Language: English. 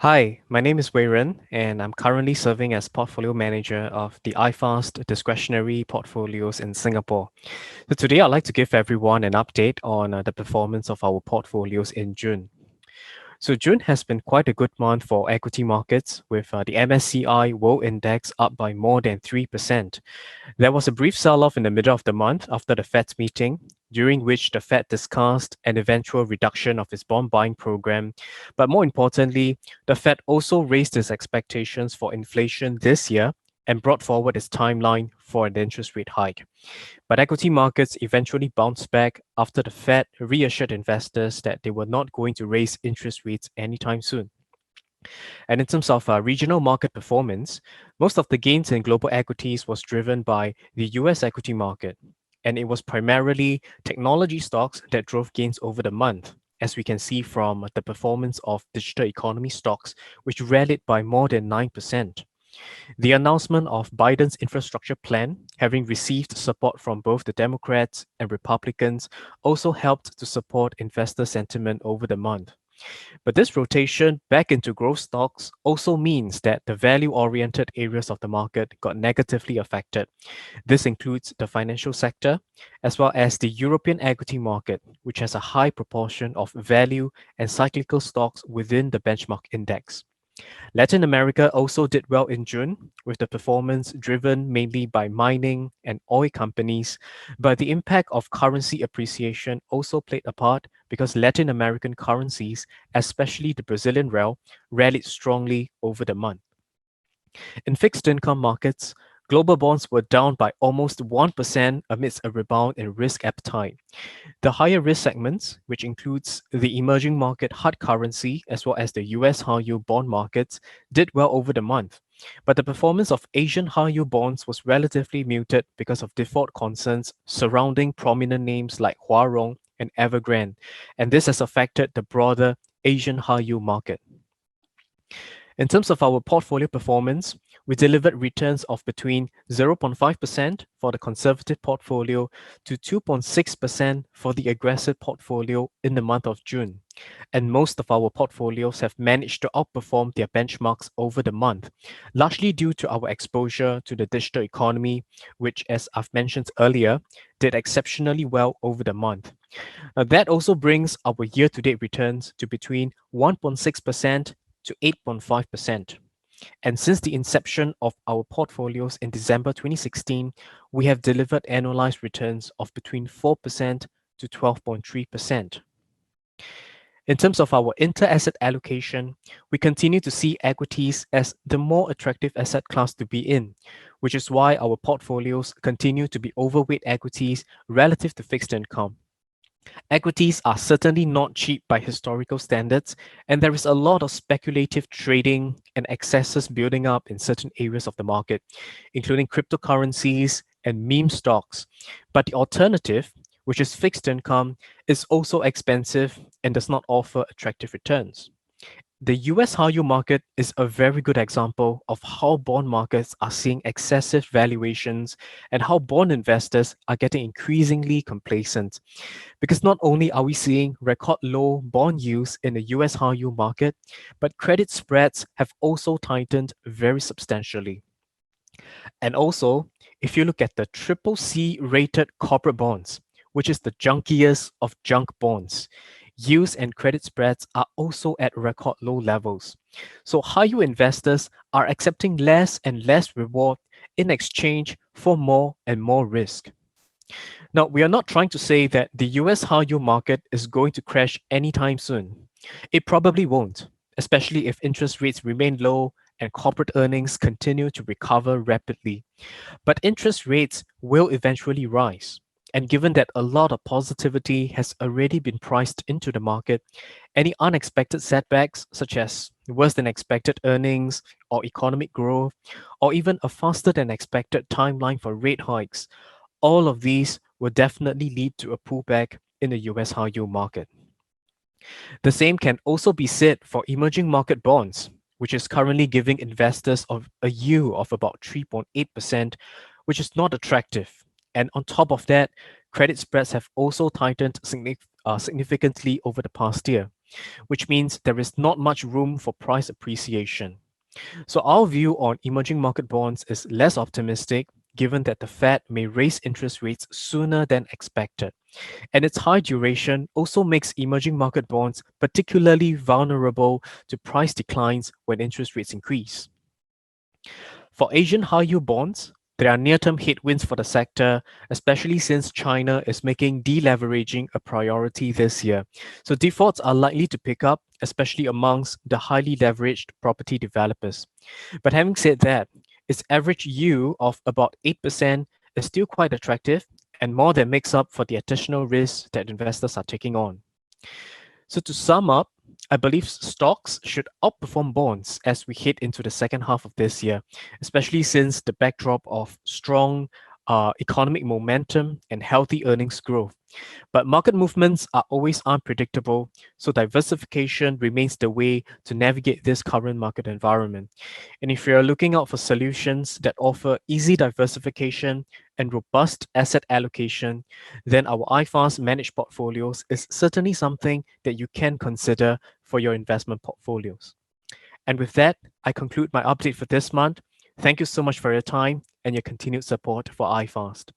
Hi, my name is Weiren, and I'm currently serving as portfolio manager of the iFAST discretionary portfolios in Singapore. So today I'd like to give everyone an update on the performance of our portfolios in June. So June has been quite a good month for equity markets, with the MSCI World Index up by more than 3%. There was a brief sell-off in the middle of the month after the Fed's meeting, during which the Fed discussed an eventual reduction of its bond buying program. But more importantly, the Fed also raised its expectations for inflation this year and brought forward its timeline for an interest rate hike. But equity markets eventually bounced back after the Fed reassured investors that they were not going to raise interest rates anytime soon. And in terms of regional market performance, most of the gains in global equities was driven by the US equity market. And it was primarily technology stocks that drove gains over the month, as we can see from the performance of digital economy stocks, which rallied by more than 9%. The announcement of Biden's infrastructure plan, having received support from both the Democrats and Republicans, also helped to support investor sentiment over the month. But this rotation back into growth stocks also means that the value-oriented areas of the market got negatively affected. This includes the financial sector, as well as the European equity market, which has a high proportion of value and cyclical stocks within the benchmark index. Latin America also did well in June, with the performance driven mainly by mining and oil companies, but the impact of currency appreciation also played a part because Latin American currencies, especially the Brazilian real, rallied strongly over the month. In fixed income markets, global bonds were down by almost 1% amidst a rebound in risk appetite. The higher risk segments, which includes the emerging market hard currency as well as the US high yield bond markets, did well over the month. But the performance of Asian high yield bonds was relatively muted because of default concerns surrounding prominent names like Huarong and Evergrande, and this has affected the broader Asian high yield market. In terms of our portfolio performance, we delivered returns of between 0.5% for the conservative portfolio to 2.6% for the aggressive portfolio in the month of June. And most of our portfolios have managed to outperform their benchmarks over the month, largely due to our exposure to the digital economy, which, as I've mentioned earlier, did exceptionally well over the month. Now, that also brings our year to date returns to between 1.6% to 8.5%. And since the inception of our portfolios in December 2016, we have delivered annualized returns of between 4% to 12.3%. In terms of our inter-asset allocation, we continue to see equities as the more attractive asset class to be in, which is why our portfolios continue to be overweight equities relative to fixed income. Equities are certainly not cheap by historical standards, and there is a lot of speculative trading and excesses building up in certain areas of the market, including cryptocurrencies and meme stocks. But the alternative, which is fixed income, is also expensive and does not offer attractive returns. The US high yield market is a very good example of how bond markets are seeing excessive valuations and how bond investors are getting increasingly complacent. Because not only are we seeing record low bond yields in the US high yield market, but credit spreads have also tightened very substantially. And also, if you look at the triple C rated corporate bonds, which is the junkiest of junk bonds, yields and credit spreads are also at record low levels. So high yield investors are accepting less and less reward in exchange for more and more risk. Now, we are not trying to say that the US high yield market is going to crash anytime soon. It probably won't, especially if interest rates remain low and corporate earnings continue to recover rapidly. But interest rates will eventually rise. And given that a lot of positivity has already been priced into the market, any unexpected setbacks, such as worse than expected earnings or economic growth, or even a faster than expected timeline for rate hikes, all of these will definitely lead to a pullback in the US high yield market. The same can also be said for emerging market bonds, which is currently giving investors of a yield of about 3.8%, which is not attractive. And on top of that, credit spreads have also tightened significantly over the past year. which means there is not much room for price appreciation. So our view on emerging market bonds is less optimistic, given that the Fed may raise interest rates sooner than expected. And its high duration also makes emerging market bonds particularly vulnerable to price declines when interest rates increase. For Asian high-yield bonds, there are near-term headwinds for the sector, especially since China is making deleveraging a priority this year. So defaults are likely to pick up, especially amongst the highly leveraged property developers. But having said that, its average yield of about 8% is still quite attractive and more than makes up for the additional risks that investors are taking on. So to sum up, I believe stocks should outperform bonds as we head into the second half of this year, especially since the backdrop of strong economic momentum and healthy earnings growth. But market movements are always unpredictable, so diversification remains the way to navigate this current market environment. And if you're looking out for solutions that offer easy diversification and robust asset allocation, then our iFAST managed portfolios is certainly something that you can consider for your investment portfolios. And with that, I conclude my update for this month. Thank you so much for your time and your continued support for iFAST.